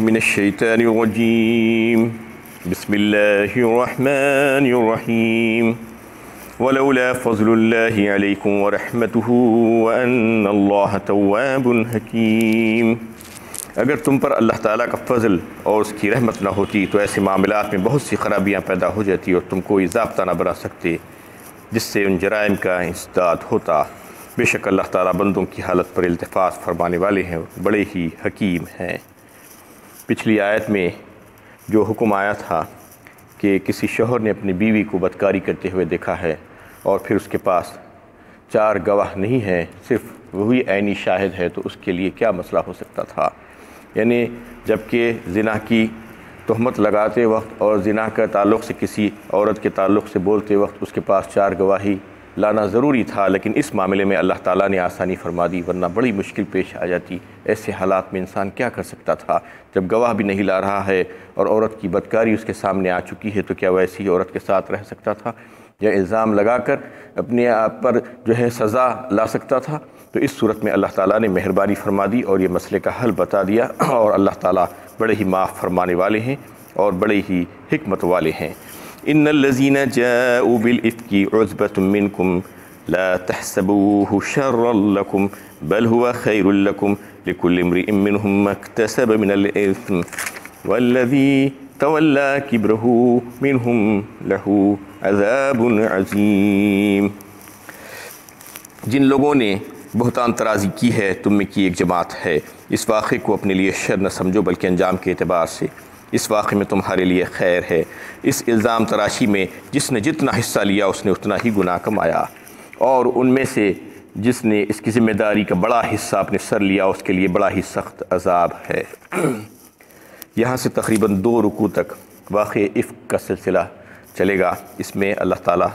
बिल्लाहि मिनश्शैतानिर्रजीम बिस्मिल्लाहिर्रहमानिर्रहीम वलौला फ़ज़्लुल्लाहि अलैकुम व रहमतुहु व अन्नल्लाह तव्वाबुन हकीम। अगर तुम पर अल्लाह ताला का फ़ज़ल और उसकी रहमत न होती तो ऐसे मामलात में बहुत सी ख़राबियाँ पैदा हो जाती और तुम कोई ज़ाब्ता न बना सकते जिससे उन जराइम का इंसदाद होता। बेशक अल्लाह ताला बंदों की हालत पर इल्तिफ़ात फरमाने वाले हैं, बड़े ही हकीम हैं। पिछली आयत में जो हुक्म आया था कि किसी शौहर ने अपनी बीवी को बदकारी करते हुए देखा है और फिर उसके पास 4 गवाह नहीं हैं, सिर्फ़ वही ऐनी शाहिद है, तो उसके लिए क्या मसला हो सकता था। यानी जबकि ज़िना की तहमत लगाते वक्त और ज़िना का ताल्लुक़ से किसी औरत के ताल्लुक़ से बोलते वक्त उसके पास 4 गवाही लाना ज़रूरी था, लेकिन इस मामले में अल्लाह ताला ने आसानी फरमा दी, वरना बड़ी मुश्किल पेश आ जाती। ऐसे हालात में इंसान क्या कर सकता था जब गवाह भी नहीं ला रहा है और औरत की बदकारी उसके सामने आ चुकी है, तो क्या वैसी औरत के साथ रह सकता था या इल्ज़ाम लगाकर अपने आप पर जो है सज़ा ला सकता था। तो इस सूरत में अल्लाह ताला ने मेहरबानी फरमा दी और ये मसले का हल बता दिया और अल्लाह ताला बड़े ही माफ़ फरमाने वाले हैं और बड़े ही हिकमत वाले हैं। इन्नल्लज़ीना जाऊ बिल इफ़्की उज़बतुम मिनकुम ला तहसबूहु शर्रन लकुम बल हुवा खैरुल लकुम लिकुल्लि इम्रिइन मिनहुम मक्तसब मिनल इस्म वल्लज़ी तवल्ला किब्रहु मिनहुम लहू अज़ाबुन अज़ीम। जिन लोगों ने बहुतान तराज़ी की है तुम में की एक जमात है, इस वाक़े को अपने लिए शर न समझो बल्कि अंजाम के एतबार से इस वाक़े में तुम्हारे लिए खैर है। इस इल्ज़ाम तराशी में जिसने जितना हिस्सा लिया उसने उतना ही गुनाह कमाया, और उनमें से जिसने इसकी ज़िम्मेदारी का बड़ा हिस्सा अपने सर लिया उसके लिए बड़ा ही सख्त अज़ाब है। यहाँ से तकरीबन 2 रुकू तक वाक़े इफ़्क का सिलसिला चलेगा। इसमें अल्लाह ताला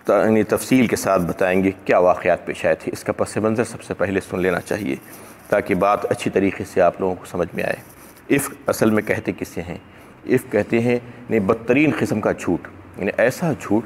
तफसील के साथ बताएंगे क्या वाक़यात पेश आए थे। इसका पस मंज़र सबसे पहले सुन लेना चाहिए ताकि बात अच्छी तरीके से आप लोगों को समझ में आए। इफ़्क असल में कहते किसे हैं? इफ़्क कहते हैं ने बदतरीन किस्म का झूठ, यानी ऐसा झूठ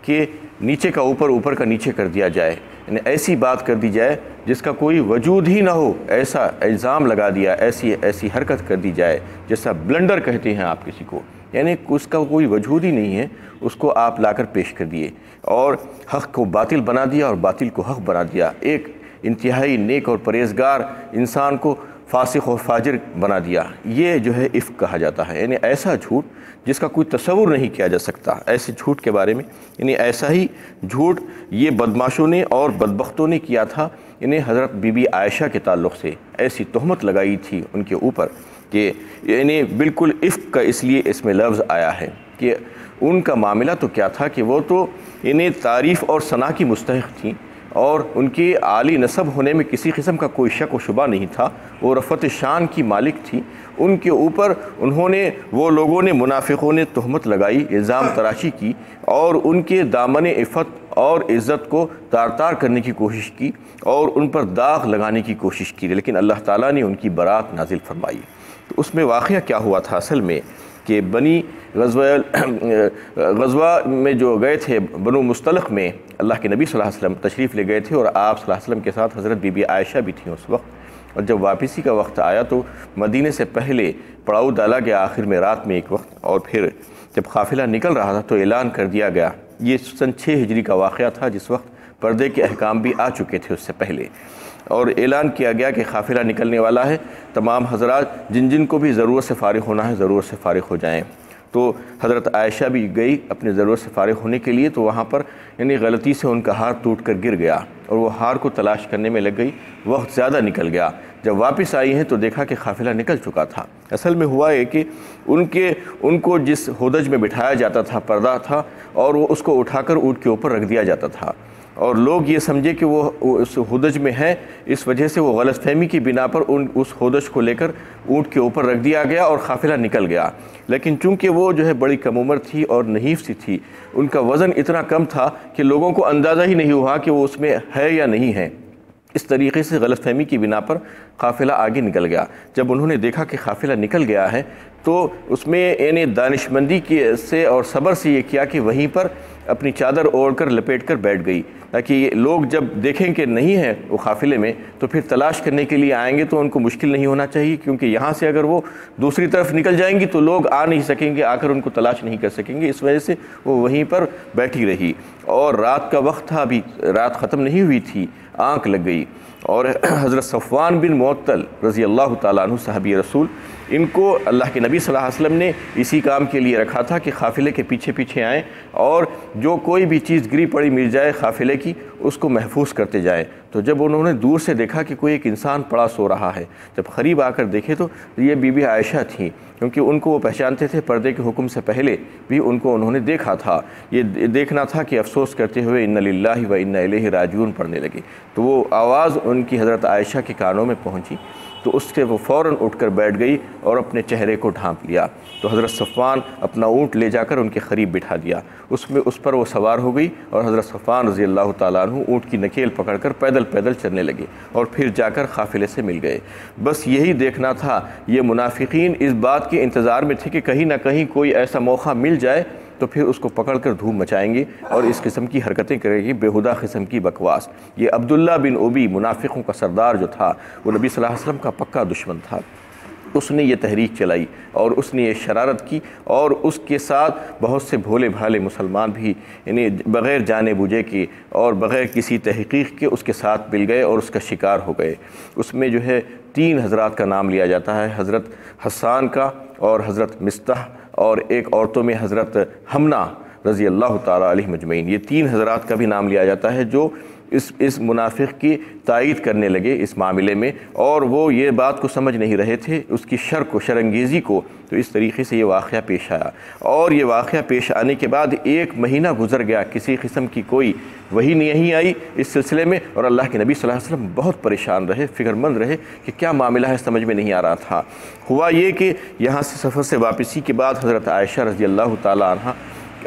कि नीचे का ऊपर, ऊपर का नीचे कर दिया जाए, यानी ऐसी बात कर दी जाए जिसका कोई वजूद ही ना हो, ऐसा इल्ज़ाम लगा दिया, ऐसी हरकत कर दी जाए जैसा ब्लंडर कहते हैं आप किसी को, यानी उसका कोई वजूद ही नहीं है, उसको आप लाकर पेश कर दिए और हक़ को बातिल बना दिया और बातिल को हक़ बना दिया। एक इंतहाई नेक और परहेज़गार इंसान को फासिक और फाजिर बना दिया। ये जो है इफ़्क कहा जाता है, यानी ऐसा झूठ जिसका कोई तसव्वुर नहीं किया जा सकता। ऐसे झूठ के बारे में, यानी ऐसा ही झूठ ये बदमाशों ने और बदबख्तों ने किया था। यानी हज़रत बीबी आयशा के ताल्लुक़ से ऐसी तहमत लगाई थी उनके ऊपर कि यानी बिल्कुल इफ़्क का इसलिए इसमें लफ्ज़ आया है कि उनका मामला तो क्या था कि वो तो इन्हें तारीफ़ और सना की मुस्तहिक़ थी और उनकी आली नसब होने में किसी किस्म का कोई शक व शुबा नहीं था। वो रफ़त शान की मालिक थी। उनके ऊपर वो लोगों ने, मुनाफिकों ने तहमत लगाई, इल्ज़ाम तराशी की और उनके दामन इफ़्फ़त और इज़्ज़त को तार तार करने की कोशिश की और उन पर दाग लगाने की कोशिश की, लेकिन अल्लाह ताला ने उनकी बरात नाजिल फरमाई। तो उसमें वाक़या क्या हुआ था असल में कि बनी ग़ज़वा में जो गए थे, बनु मुस्तलक़ में अल्लाह के नबी सल्लल्लाहु अलैहि वसल्लम तशरीफ़ ले गए थे और आप सल्लल्लाहु अलैहि वसल्लम के साथ हज़रत बीबी आयशा भी थी उस वक्त। और जब वापसी का वक्त आया तो मदीने से पहले पड़ाव डाला गया आखिर में रात में एक वक्त, और फिर जब काफ़िला निकल रहा था तो ऐलान कर दिया गया। ये सन 6 हिजरी का वाक़या था जिस वक्त पर्दे के अहकाम भी आ चुके थे उससे पहले, और ऐलान किया गया कि काफ़िला निकलने वाला है, तमाम हज़रात जिन जिन को भी ज़रूरत से फ़ारिग़ होना है ज़रूरत से फ़ारिग़ हो जाएँ। तो हज़रत आयशा भी गई अपनी ज़रूरत से फ़ारिग़ होने के लिए, तो वहाँ पर यानी गलती से उनका हार टूट कर गिर गया और वो हार को तलाश करने में लग गई। वक्त ज़्यादा निकल गया। जब वापस आई हैं तो देखा कि काफ़िला निकल चुका था। असल में हुआ है कि उनको जिस होदज में बिठाया जाता था पर्दा था और वो उसको उठाकर ऊँट के ऊपर रख दिया जाता था और लोग ये समझे कि वो उस होदज में है, इस वजह से वो गलतफ़हमी की बिना पर उस होदज को लेकर ऊँट के ऊपर रख दिया गया और काफ़िला निकल गया। लेकिन चूँकि वो जो है बड़ी कम उम्र थी और नहीफ़ सी थी, उनका वज़न इतना कम था कि लोगों को अंदाज़ा ही नहीं हुआ कि वो उसमें है या नहीं है। इस तरीके से गलतफहमी की बिना पर काफ़िला आगे निकल गया। जब उन्होंने देखा कि काफ़िला निकल गया है तो उसमें यानी दानिशमंदी की से और सब्र से ये किया कि वहीं पर अपनी चादर ओढ़ कर लपेट कर बैठ गई, ताकि लोग जब देखें कि नहीं है वो काफ़िले में तो फिर तलाश करने के लिए आएंगे तो उनको मुश्किल नहीं होना चाहिए, क्योंकि यहाँ से अगर वो दूसरी तरफ निकल जाएंगी तो लोग आ नहीं सकेंगे, आकर उनको तलाश नहीं कर सकेंगे। इस वजह से वो वहीं पर बैठी रही और रात का वक्त था, अभी रात ख़त्म नहीं हुई थी, आँख लग गई। और हज़रत सफ़वान बिन मुअत्तल रज़ी अल्लाह ताला अन्हु सहाबी रसूल, इनको अल्लाह के नबी सल्लल्लाहु अलैहि वसल्लम ने इसी काम के लिए रखा था कि काफ़िले के पीछे पीछे आएँ और जो कोई भी चीज़ गिरी पड़ी मिल जाए काफ़िले की उसको महफूज करते जाएँ। तो जब उन्होंने दूर से देखा कि कोई एक इंसान पड़ा सो रहा है, जब करीब आकर देखे तो ये बीबी आयशा थी, क्योंकि उनको वो पहचानते थे, पर्दे के हुक्म से पहले भी उनको उन्होंने देखा था। ये देखना था कि अफसोस करते हुए इन्ना लिल्लाहि व इन्ना इलैहि राजिऊन पढ़ने लगे। तो वो आवाज़ उनकी हज़रत आयशा के कानों में पहुंची तो उससे वो फ़ौरन उठकर बैठ गई और अपने चेहरे को ढांप लिया। तो हज़रत सफ़वान अपना ऊँट ले जाकर उनके करीब बिठा दिया, उस पर वो सवार हो गई और हज़रत सफ़वान रज़ी अल्लाह ताला अन्हु ऊँट की नकेल पकड़कर पैदल पैदल चलने लगे और फिर जाकर काफ़िले से मिल गए। बस यही देखना था। ये मुनाफिकीन इस बात के इंतज़ार में थे कि कहीं ना कहीं कोई ऐसा मौका मिल जाए तो फिर उसको पकड़कर धूम मचाएंगे और इस किस्म की हरकतें करेंगे, बेहुदा किस्म की बकवास। ये अब्दुल्ला बिन उबी मुनाफिकों का सरदार जो था वो नबी सल्लल्लाहु अलैहि वसल्लम का पक्का दुश्मन था। उसने ये तहरीक चलाई और उसने ये शरारत की और उसके साथ बहुत से भोले भाले मुसलमान भी यानी बग़ैर जाने बूझे के और बग़ैर किसी तहक़ीक़ के उसके साथ मिल गए और उसका शिकार हो गए। उसमें जो है 3 हज़रात का नाम लिया जाता है, हज़रत हसन का और हज़रत मिस्ताह और एक औरतों में हज़रत हमना रज़ी अल्लाह ताला अलैहि मजमईन। ये 3 हज़रात का भी नाम लिया जाता है जो इस मुनाफिक की तायीद करने लगे इस मामले में, और वो ये बात को समझ नहीं रहे थे, उसकी शरंगेज़ी को। तो इस तरीके से ये वाक़या पेश आया और ये वाक़या पेश आने के बाद 1 महीना गुजर गया, किसी किस्म की कोई वही नहीं आई इस सिलसिले में। और अल्लाह के नबी सल्लल्लाहु अलैहि वसल्लम बहुत परेशान रहे, फ़िक्रमंद रहे कि क्या मामला है, समझ में नहीं आ रहा था। हुआ ये कि यहाँ से सफ़र से वापसी के बाद हज़रत आयशा रज़ी अल्लाह ताला अन्हा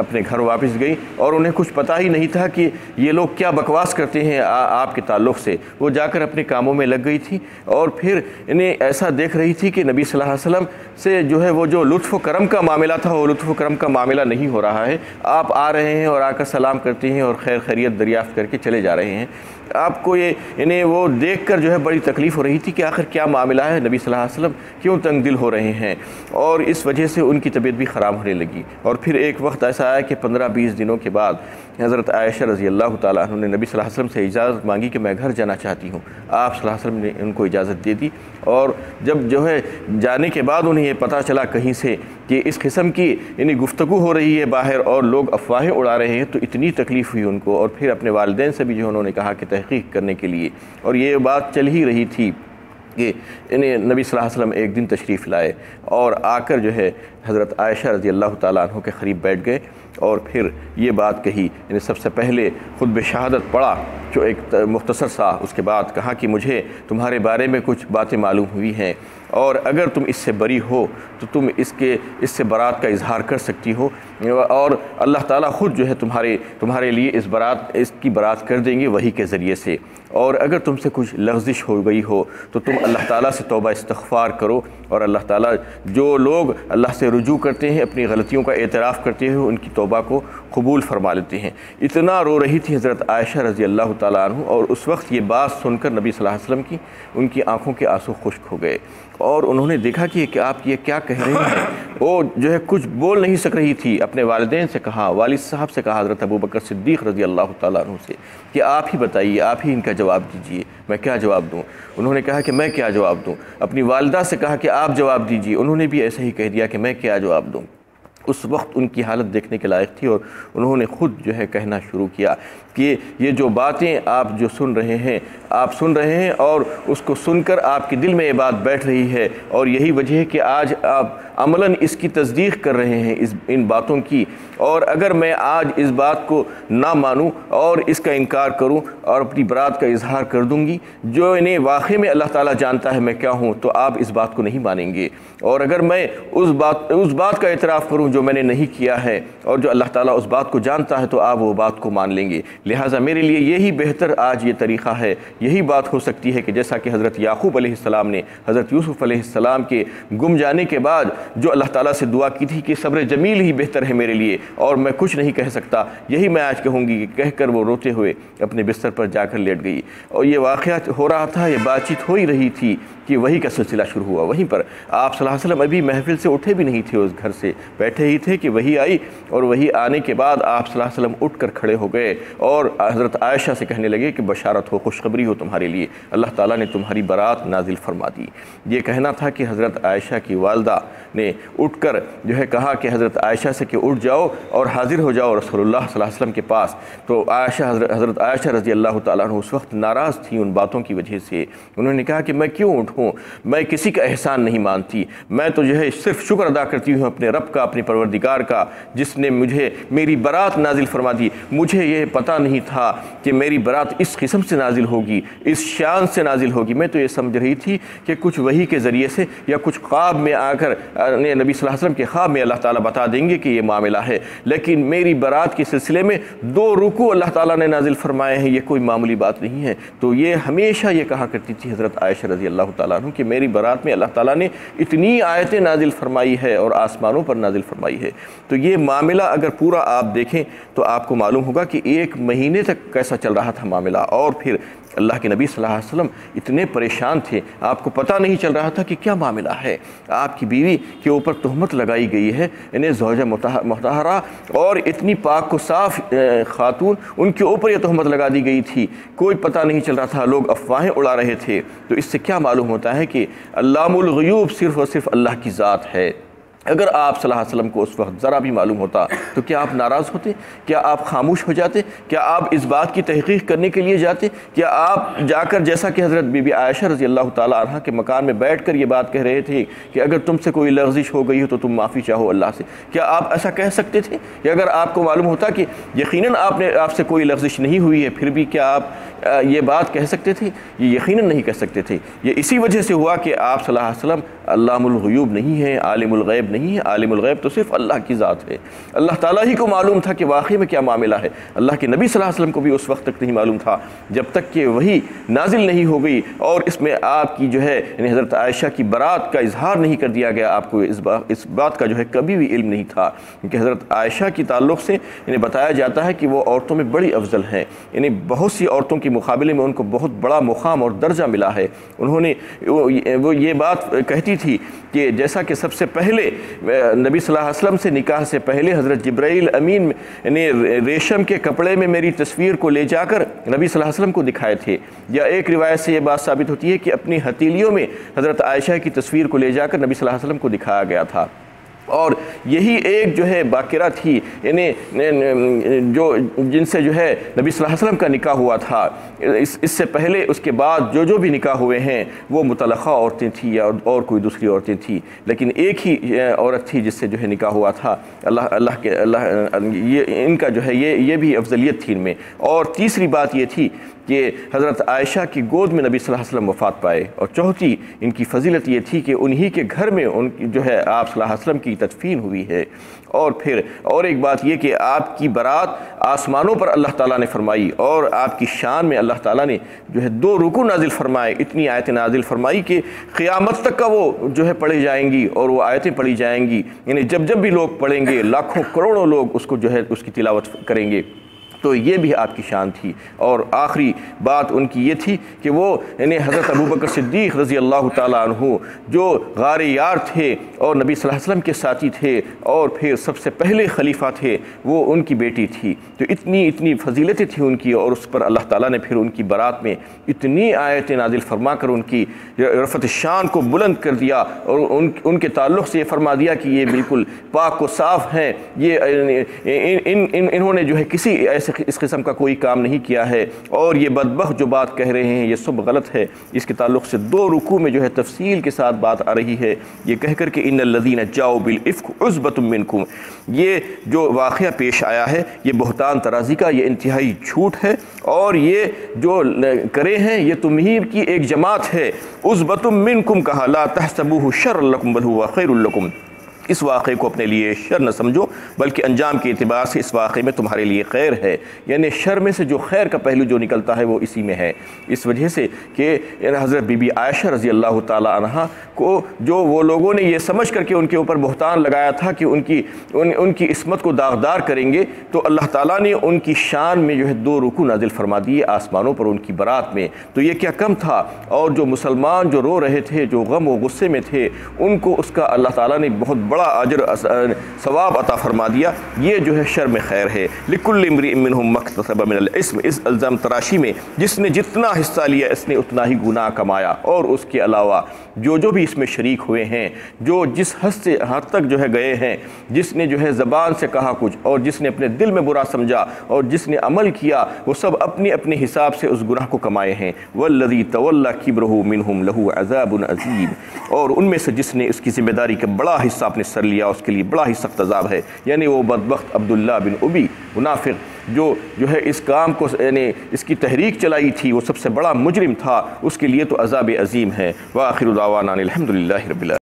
अपने घर वापस गई और उन्हें कुछ पता ही नहीं था कि ये लोग क्या बकवास करते हैं आपके ताल्लुक़ से। वो जाकर अपने कामों में लग गई थी और फिर इन्हें ऐसा देख रही थी कि नबी सल्लल्लाहु अलैहि वसल्लम से जो है वो जो लुत्फ़ करम का मामला था वो लुत्फ़ करम का मामला नहीं हो रहा है। आप आ रहे हैं और आकर सलाम करते हैं और खैर खैरियत दरियाफ़्त करके चले जा रहे हैं। आपको ये इन्हें वो देखकर जो है बड़ी तकलीफ़ हो रही थी कि आखिर क्या मामला है, नबी सल्लल्लाहु अलैहि वसल्लम क्यों तंग दिल हो रहे हैं, और इस वजह से उनकी तबीयत भी ख़राब होने लगी। और फिर एक वक्त ऐसा आया कि 15-20 दिनों के बाद हज़रत आयशा रज़ी अल्लाह ताला अन्हा ने नबी सल्लल्लाहु अलैहि वसल्लम से इजाज़त मांगी कि मैं घर जाना चाहती हूँ। आप सल्लल्लाहु अलैहि वसल्लम ने उनको इजाज़त दे दी और जब जो है जाने के बाद उन्हें ये पता चला कहीं से कि इस किस्म की यानी गुफ्तगू हो रही है बाहर और लोग अफवाहें उड़ा रहे हैं, तो इतनी तकलीफ़ हुई उनको। और फिर अपने वालिदैन से भी जो उन्होंने कहा कि तहक़ीक़ करने के लिए, और ये बात चल ही रही थी कि इन्हें नबी सल्लल्लाहु अलैहि वसल्लम एक दिन तशरीफ़ लाए और आकर जो है हज़रत आयशा रज़ी अल्लाह ताला अन्हा के क़रीब बैठ गए और फिर ये बात कही। यानी सबसे पहले खुतब शहादत पढ़ा जो एक मुख्तसर सा, उसके बाद कहा कि मुझे तुम्हारे बारे में कुछ बातें मालूम हुई हैं और अगर तुम इससे बरी हो तो तुम इससे बरात का इजहार कर सकती हो और अल्लाह ताला ख़ुद जो है तुम्हारे लिए इसकी बरात कर देंगे वही के ज़रिए से। और अगर तुमसे कुछ लग़ज़िश हो गई हो तो तुम अल्लाह ताला से तौबा इस्तग़फ़ार करो, और अल्लाह ताला जो लोग अल्लाह से रुजू करते हैं, अपनी गलतियों का एतराफ़ करते हुए उनकी तौबा को कबूल फरमा लेते हैं। इतना रो रही थी हज़रत आयशा रज़ी अल्लाह ताला अन्हा, और उस वक्त ये बात सुनकर नबी सल्लल्लाहु अलैहि वसल्लम की उनकी आँखों के आंसू खुश्क हो गए और उन्होंने देखा कि आप ये क्या कह रहे हैं। वो जो है कुछ बोल नहीं सक रही थी। अपने वालिदैन से कहा, वालिद साहब से कहा, हज़रत अबू बकर सिद्दीक़ रज़ी अल्लाह ताला अन्हु से कि आप ही बताइए, आप ही इनका जवाब दीजिए, मैं क्या जवाब दूँ। उन्होंने कहा कि मैं क्या जवाब दूँ। अपनी वालिदा से कहा कि आप जवाब दीजिए, उन्होंने भी ऐसा ही कह दिया कि मैं क्या जवाब दूँ। उस वक्त उनकी हालत देखने के लायक थी और उन्होंने ख़ुद जो है कहना शुरू किया कि ये जो बातें आप जो सुन रहे हैं और उसको सुनकर आपके दिल में ये बात बैठ रही है, और यही वजह है कि आज आप अमलन इसकी तस्दीक कर रहे हैं इन बातों की। और अगर मैं आज इस बात को ना मानूं और इसका इनकार करूं और अपनी बरात का इजहार कर दूंगी, जो इन्हें वाक़ई में अल्लाह ताला जानता है मैं क्या हूं, तो आप इस बात को नहीं मानेंगे। और अगर मैं उस बात का एतराफ़ करूं जो मैंने नहीं किया है और जो अल्लाह ताला उस बात को जानता है, तो आप वो बात को मान लेंगे। लिहाजा मेरे लिए यही बेहतर आज ये तरीक़ा है। यही बात हो सकती है कि जैसा कि हज़रत याक़ूब अलैहिस्सलाम ने हज़रत यूसुफ़ अलैहिस्सलाम के गुम जाने के बाद जो अल्लाह ताला से दुआ की थी कि सब्र जमील ही बेहतर है मेरे लिए और मैं कुछ नहीं कह सकता, यही मैं आज कहूँगी कि कहकर वो रोते हुए अपने बिस्तर पर जाकर लेट गई। और ये वाक़या हो रहा था, ये बातचीत हो ही रही थी कि वही का सिलसिला शुरू हुआ। वहीं पर आप सल्लल्लाहु अलैहि वसल्लम अभी महफिल से उठे भी नहीं थे, उस घर से बैठे ही थे कि वही आई। और वही आने के बाद आप सल्लल्लाहु अलैहि वसल्लम उठ कर खड़े हो गए और हज़रत आयशा से कहने लगे कि बशारत हो, खुशखबरी हो तुम्हारे लिए, अल्लाह ताला ने तुम्हारी बारात नाजिल फरमा दी। ये कहना था कि हज़रत आयशा की वालदा ने उठकर जो है कहा कि हज़रत आयशा से कि उठ जाओ और हाज़िर हो जाओ रसूलुल्लाह सल्लल्लाहु अलैहि वसल्लम के पास। तो हज़रत आयशा रज़ी अल्लाह ताला अन्हा उस वक्त नाराज़ थी उन बातों की वजह से। उन्होंने कहा कि मैं क्यों उठूँ, मैं किसी का एहसान नहीं मानती, मैं तो जो है सिर्फ शुक्र अदा करती हूँ अपने रब का, अपने परवरदिगार का, जिसने मुझे मेरी बारात नाजिल फरमा दी। मुझे ये पता नहीं था कि मेरी बारात इस किस्म से नाजिल होगी, इस शान से नाजिल होगी। मैं तो ये समझ रही थी कि कुछ वही के ज़रिए से या कुछ ख्वाब में आकर नबी सल्लल्लाहु अलैहि वसल्लम के ख्वाब में अल्लाह ताला बता देंगे कि ये मामला है। लेकिन मेरी बारात के सिलसिले में 2 रुकू अल्लाह ताला ने नाजिल फरमाए हैं, ये कोई मामूली बात नहीं है। तो ये हमेशा ये कहा करती थी हज़रत आयशा रज़ी अल्लाह ताला अन्हा कि मेरी बारात में अल्लाह ताला ने इतनी आयतें नाजिल फरमाई है और आसमानों पर नाजिल फरमाई है। तो ये मामला अगर पूरा आप देखें तो आपको मालूम होगा कि 1 महीने तक कैसा चल रहा था मामला। और फिर अल्लाह के नबी सल्लल्लाहु अलैहि वसल्लम इतने परेशान थे, आपको पता नहीं चल रहा था कि क्या मामला है। आपकी बीवी के ऊपर तहमत लगाई गई है, इन्हें ज़ौजा मुतहरा और इतनी पाक को साफ़ खातून, उनके ऊपर यह तहमत लगा दी गई थी, कोई पता नहीं चल रहा था, लोग अफवाहें उड़ा रहे थे। तो इससे क्या मालूम होता है कि अल्लामुल ग़ुयूब सिर्फ़ और सिर्फ अल्लाह की ज़ात है। अगर आप सल्लल्लाहु अलैहि वसल्लम को उस वक्त ज़रा भी मालूम होता तो क्या आप नाराज़ होते, क्या आप खामोश हो जाते, क्या आप इस बात की तहक़ीक़ करने के लिए जाते, क्या आप जाकर जैसा कि हज़रत बीबी आयशा रज़ी अल्लाह ताला अन्हा के मकान में बैठ कर ये बात कह रहे थे कि अगर तुमसे कोई लग़ज़िश हो गई हो तो तुम माफ़ी चाहो अल्लाह से, क्या आप ऐसा कह सकते थे? या अगर आपको मालूम होता कि यकीनन आपसे कोई लग़ज़िश नहीं हुई है, फिर भी क्या आप ये बात कह सकते थे? ये यकीनन नहीं कह सकते थे। ये इसी वजह से हुआ कि आप सल्लल्लाहु अलैहि वसल्लम अल्लामुल ग़ुयूब नहीं है, आलिमुल ग़ैब नहीं है। आलिमुल ग़ैब तो सिर्फ अल्लाह की ज़ात है। अल्लाह ताला ही को मालूम था कि वाकई में क्या मामला है। अल्लाह के नबी सल्लल्लाहु अलैहि वसल्लम को भी उस वक्त तक नहीं मालूम था जब तक कि वही नाजिल नहीं हो गई और इसमें आपकी जो है यानी हज़रत आयशा की बारात का इजहार नहीं कर दिया गया। आपको इस बात का जो है कभी भी इल्म नहीं था, क्योंकि हज़रत आयशा की ताल्लुक़ से इन्हें बताया जाता है कि वो औरतों में बड़ी अफजल हैं, यानी बहुत सी औरतों के मुकाबले में उनको बहुत बड़ा मुकाम और दर्जा मिला है। उन्होंने वो ये बात कहती थी कि जैसा कि सबसे पहले नबी सल्लल्लाहु अलैहि वसल्लम से निकाह से पहले हज़रत जिब्राइल अमीन ने रेशम के कपड़े में मेरी तस्वीर को ले जाकर नबी सल्लल्लाहु अलैहि वसल्लम को दिखाए थे। या एक रिवायत से ये बात साबित होती है कि अपनी हथेलियों में हज़रत आयशा की तस्वीर को ले जाकर नबी सल्लल्लाहु अलैहि वसल्लम को दिखाया गया था। और यही एक जो है बाकिरा थी, यानी जो जिनसे जो है नबी सल्लल्लाहु अलैहि वसल्लम का निकाह हुआ था। इससे पहले उसके बाद जो भी निकाह हुए हैं वो मुतलक़ा औरतें थी या और कोई दूसरी औरतें थी, लेकिन एक ही औरत थी जिससे जो है निकाह हुआ था। अल्लाह ये इनका जो है ये भी अफजलियत थी इनमें। और तीसरी बात ये थी कि हज़रत आयशा की गोद में नबी सल्लल्लाहु अलैहि वसल्लम वफ़ात पाए। और चौथी इनकी फ़जीलत ये थी कि उन्हीं के घर में उनकी जो है आप सल्लल्लाहु अलैहि वसल्लम की तदफीन हुई है। और फिर और एक बात ये कि आपकी बारात आसमानों पर अल्लाह ताला ने फरमाई और आपकी शान में अल्लाह ताला ने जो है 2 रुकू नाजिल फरमाए, इतनी आयतें नाजिल फरमाई कि क़यामत तक का वो जो है पढ़ी जाएंगी और वो आयतें पढ़ी जाएंगी। यानी जब भी लोग पढ़ेंगे लाखों करोड़ों लोग उसको जो है उसकी तिलावत करेंगे। तो ये भी आपकी शान थी। और आखिरी बात उनकी ये थी कि वो यानी हज़रत अबू बकर सिद्दीक़ रज़ी अल्लाह ताला अन्हु जो गारे यार थे और नबी सल्लल्लाहु अलैहि वसल्लम के साथी थे और फिर सबसे पहले खलीफा थे, वो उनकी बेटी थी। तो इतनी फजीलतें थी उनकी और उस पर अल्लाह ताला ने फिर उनकी बारात में इतनी आयतें नाजिल फरमा कर उनकी रफ़त शान को बुलंद कर दिया और उनके ताल्लुक़ से ये फरमा दिया कि ये बिल्कुल पाक को साफ़ हैं, ये इन्होंने जो है किसी ऐसे इस किस्म का कोई काम नहीं किया है और ये बदबख्त जो बात कह रहे हैं ये सब गलत है। इसके ताल्लुक़ से 2 रुकू में जो है तफसील के साथ बात आ रही है। ये कहकर के इन्नल्लज़ीना जाओ बिल इफ़्क उस्बतुम मिनकुम, ये जो वाक़या पेश आया है ये बहतान तराज़ी का, ये इंतहाई झूठ है और ये जो करे हैं ये तुम्हीं की एक जमात है। उस्बतुम मिनकुम कहा, ला तहसबूहु शर्रन लकुम बल हुवा खैरुल लकुम, इस वाक़े को अपने लिए शर न समझो, बल्कि अंजाम के एतबार से इस वाक़े में तुम्हारे लिए खैर है। यानी शर में से जो खैर का पहलू जो निकलता है वो इसी में है। इस वजह से कि हज़रत बीबी आयशा रज़ी अल्लाह ताला अन्हा को जो वो लोगों ने ये समझ करके उनके ऊपर बहतान लगाया था कि उनकी इस्मत को दागदार करेंगे, तो अल्लाह ताला ने उनकी शान में जो है 2 रुकू नाजिल फरमा दिए आसमानों पर उनकी बारात में। तो ये क्या कम था? और जो मुसलमान जो रो रहे थे, जो गम व गुस्से में थे, उनको उसका अल्लाह ताला ने बहुत बड़ा अजर सवाब अता फरमा दिया। ये जो है शर में खैर है। लिकुल्लि इम्रिइन मिनहुम मक्तसब मिनल इस्म, इस इल्ज़ाम तराशी में जिसने जितना हिस्सा लिया इसने उतना ही गुनाह कमाया। और उसके अलावा जो भी इसमें शरीक हुए हैं, जो जिस हद तक जो है गए हैं, जिसने जो है ज़बान से कहा कुछ और जिसने अपने दिल में बुरा समझा और जिसने अमल किया, वो सब अपने अपने हिसाब से उस गुनाह को कमाए हैं। वल्लज़ी तवल्ला किब्रहु मिनहुम लहू अज़ाबुन अज़ीम, और उनमें से जिसने इसकी ज़िम्मेदारी का बड़ा हिस्सा अपने सर लिया उसके लिए बड़ा ही सख्त अज़ाब है। यानी वो बदबख्त अब्दुल्ला बिन उबी मुनाफिक जो है इस काम को यानी इसकी तहरीक चलाई थी, वो सबसे बड़ा मुजरिम था, उसके लिए तो अज़ाब अज़ीम है। व आखिरु दावाना अनिल हम्दुलिल्लाहि रब्बिल आलमीन।